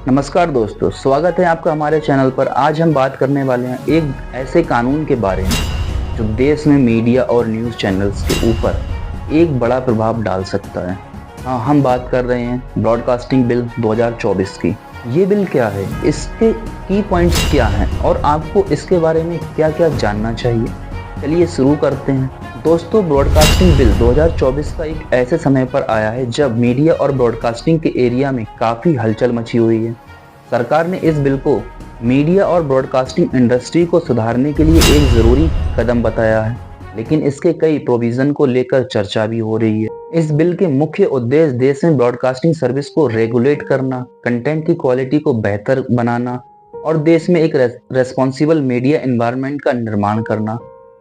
नमस्कार दोस्तों, स्वागत है आपका हमारे चैनल पर। आज हम बात करने वाले हैं एक ऐसे कानून के बारे में जो देश में मीडिया और न्यूज़ चैनल्स के ऊपर एक बड़ा प्रभाव डाल सकता है। हाँ, हम बात कर रहे हैं ब्रॉडकास्टिंग बिल 2024 की। ये बिल क्या है, इसके की पॉइंट्स क्या हैं और आपको इसके बारे में क्या क्या जानना चाहिए। चलिए शुरू करते हैं। दोस्तों, ब्रॉडकास्टिंग बिल 2024 का एक ऐसे समय पर आया है जब मीडिया और ब्रॉडकास्टिंग के एरिया में काफ़ी हलचल मची हुई है। सरकार ने इस बिल को मीडिया और ब्रॉडकास्टिंग इंडस्ट्री को सुधारने के लिए एक ज़रूरी कदम बताया है, लेकिन इसके कई प्रोविज़न को लेकर चर्चा भी हो रही है। इस बिल के मुख्य उद्देश्य देश में ब्रॉडकास्टिंग सर्विस को रेगुलेट करना, कंटेंट की क्वालिटी को बेहतर बनाना और देश में एक रेस्पॉन्सिबल मीडिया एनवायरनमेंट का निर्माण करना।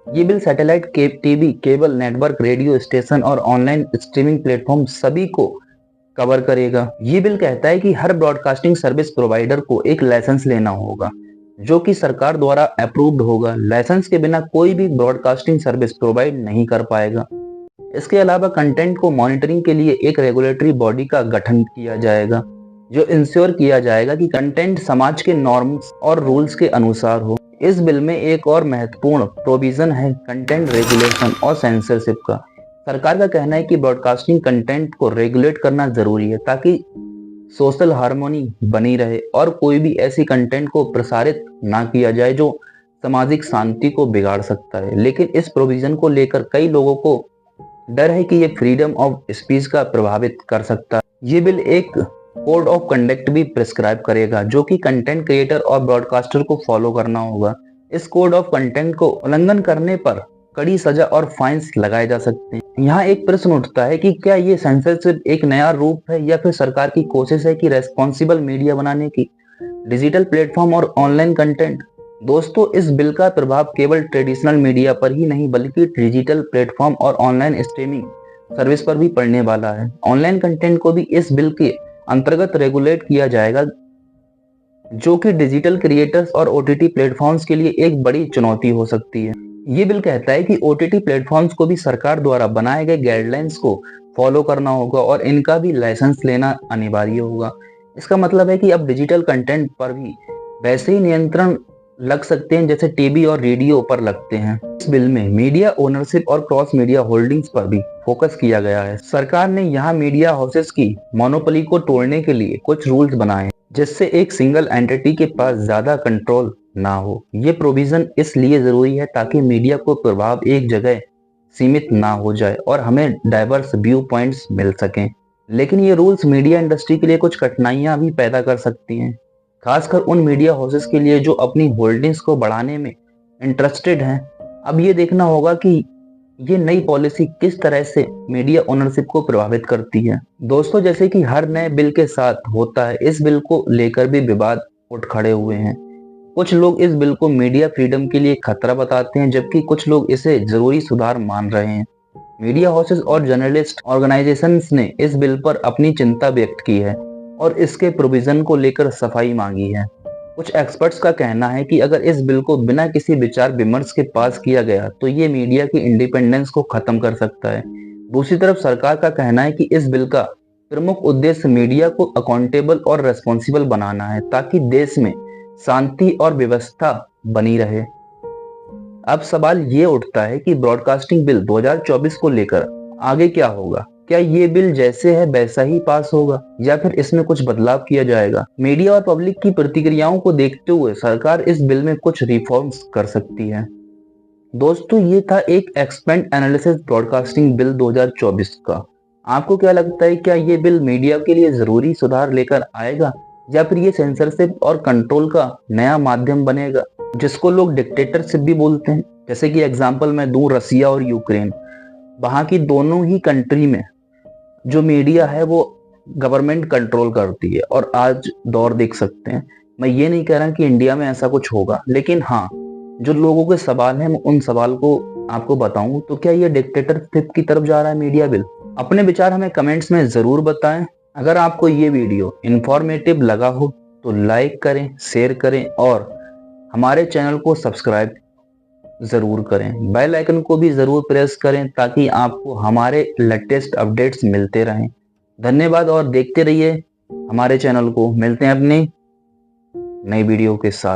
ये bill satellite TV, cable network, radio station और ऑनलाइन स्ट्रीमिंग प्लेटफॉर्म सभी को कवर करेगा। ये बिल कहता है कि हर ब्रॉडकास्टिंग सर्विस प्रोवाइडर को एक लाइसेंस लेना होगा जो कि सरकार द्वारा अप्रूव्ड होगा। लाइसेंस के बिना कोई भी ब्रॉडकास्टिंग सर्विस प्रोवाइड नहीं कर पाएगा। इसके अलावा कंटेंट को मॉनिटरिंग के लिए एक रेगुलेटरी बॉडी का गठन किया जाएगा जो इंश्योर किया जाएगा कि कंटेंट समाज के नॉर्म्स और रूल्स के अनुसार हो। इस बिल में एक और महत्वपूर्ण प्रोविजन है कंटेंट रेगुलेशन और सेंसरशिप का। सरकार का कहना है कि ब्रॉडकास्टिंग कंटेंट को रेगुलेट करना जरूरी है ताकि सोशल हार्मोनी बनी रहे और कोई भी ऐसी कंटेंट को प्रसारित ना किया जाए जो सामाजिक शांति को बिगाड़ सकता है। लेकिन इस प्रोविजन को लेकर कई लोगों को डर है कि ये फ्रीडम ऑफ स्पीच का प्रभावित कर सकता है। ये बिल एक कोड ऑफ कंडक्ट भी प्रिस्क्राइब करेगा जो कि कंटेंट क्रिएटर और ब्रॉडकास्टर को फॉलो करना होगा। इस कोड ऑफ कंटेंट को उल्लंघन करने पर कड़ी सजा और फाइन्स लगाए जा सकते हैं। यहाँ एक प्रश्न उठता है कि क्या ये सेंसरशिप एक नया रूप है या फिर सरकार की कोशिश है कि रेस्पॉन्सिबल मीडिया बनाने की डिजिटल प्लेटफॉर्म और ऑनलाइन कंटेंट। दोस्तों, इस बिल का प्रभाव केवल ट्रेडिशनल मीडिया पर ही नहीं बल्कि डिजिटल प्लेटफॉर्म और ऑनलाइन स्ट्रीमिंग सर्विस पर भी पड़ने वाला है। ऑनलाइन कंटेंट को भी इस बिल के अंतर्गत रेगुलेट किया जाएगा जो कि डिजिटल क्रिएटर्स और ओटीटी प्लेटफॉर्म्स के लिए एक बड़ी चुनौती हो सकती है। ये बिल कहता है कि ओटीटी प्लेटफॉर्म्स को भी सरकार द्वारा बनाए गए गाइडलाइंस को फॉलो करना होगा और इनका भी लाइसेंस लेना अनिवार्य होगा। इसका मतलब है कि अब डिजिटल कंटेंट पर भी वैसे ही नियंत्रण लग सकते हैं जैसे टीवी और रेडियो पर लगते हैं। इस बिल में मीडिया ओनरशिप और क्रॉस मीडिया होल्डिंग्स पर भी फोकस किया गया है। सरकार ने यहाँ मीडिया हाउसेस की मोनोपोली को तोड़ने के लिए कुछ रूल्स बनाए हैं जिससे एक सिंगल एंटिटी के पास ज्यादा कंट्रोल ना हो। ये प्रोविजन इसलिए जरूरी है ताकि मीडिया को प्रभाव एक जगह सीमित ना हो जाए और हमें डाइवर्स व्यू पॉइंट्स मिल सकें। लेकिन ये रूल्स मीडिया इंडस्ट्री के लिए कुछ कठिनाइयां भी पैदा कर सकती हैं, खासकर उन मीडिया हाउसेस के लिए जो अपनी होल्डिंग्स को बढ़ाने में इंटरेस्टेड हैं। अब ये देखना होगा कि ये नई पॉलिसी किस तरह से मीडिया ओनरशिप को प्रभावित करती है। दोस्तों, जैसे कि हर नए बिल के साथ होता है, इस बिल को लेकर भी विवाद उठ खड़े हुए हैं। कुछ लोग इस बिल को मीडिया फ्रीडम के लिए खतरा बताते हैं जबकि कुछ लोग इसे जरूरी सुधार मान रहे हैं। मीडिया हाउसेस और जर्नलिस्ट ऑर्गेनाइजेशंस ने इस बिल पर अपनी चिंता व्यक्त की है और इसके प्रोविजन को लेकर सफाई मांगी है। कुछ एक्सपर्ट्स का कहना है कि अगर इस बिल को बिना किसी विचार विमर्श के पास किया गया तो ये मीडिया की इंडिपेंडेंस को खत्म कर सकता है। दूसरी तरफ सरकार का कहना है कि इस बिल का प्रमुख उद्देश्य मीडिया को अकाउंटेबल और रेस्पॉन्सिबल बनाना है ताकि देश में शांति और व्यवस्था बनी रहे। अब सवाल ये उठता है कि ब्रॉडकास्टिंग बिल 2024 को लेकर आगे क्या होगा। क्या ये बिल जैसे है वैसा ही पास होगा या फिर इसमें कुछ बदलाव किया जाएगा। मीडिया और पब्लिक की प्रतिक्रियाओं को देखते हुए सरकार इस बिल में कुछ रिफॉर्म्स कर सकती है। दोस्तों, ये था एक एक्सपेंड एनालिसिस ब्रॉडकास्टिंग बिल 2024 का। आपको क्या लगता है, क्या ये बिल मीडिया के लिए जरूरी सुधार लेकर आएगा या फिर ये सेंसरशिप और कंट्रोल का नया माध्यम बनेगा जिसको लोग डिक्टेटरशिप भी बोलते हैं। जैसे कि एग्जांपल मैं दूं रसिया और यूक्रेन, वहां की दोनों ही कंट्री में जो मीडिया है वो गवर्नमेंट कंट्रोल करती है और आज दौर देख सकते हैं। मैं ये नहीं कह रहा कि इंडिया में ऐसा कुछ होगा, लेकिन हाँ, जो लोगों के सवाल हैं मैं उन सवाल को आपको बताऊं तो क्या ये डिक्टेटरशिप की तरफ जा रहा है मीडिया बिल। अपने विचार हमें कमेंट्स में जरूर बताएं। अगर आपको ये वीडियो इंफॉर्मेटिव लगा हो तो लाइक करें, शेयर करें और हमारे चैनल को सब्सक्राइब जरूर करें। बेल आइकन को भी जरूर प्रेस करें ताकि आपको हमारे लेटेस्ट अपडेट्स मिलते रहें। धन्यवाद और देखते रहिए हमारे चैनल को। मिलते हैं अपनी नई वीडियो के साथ।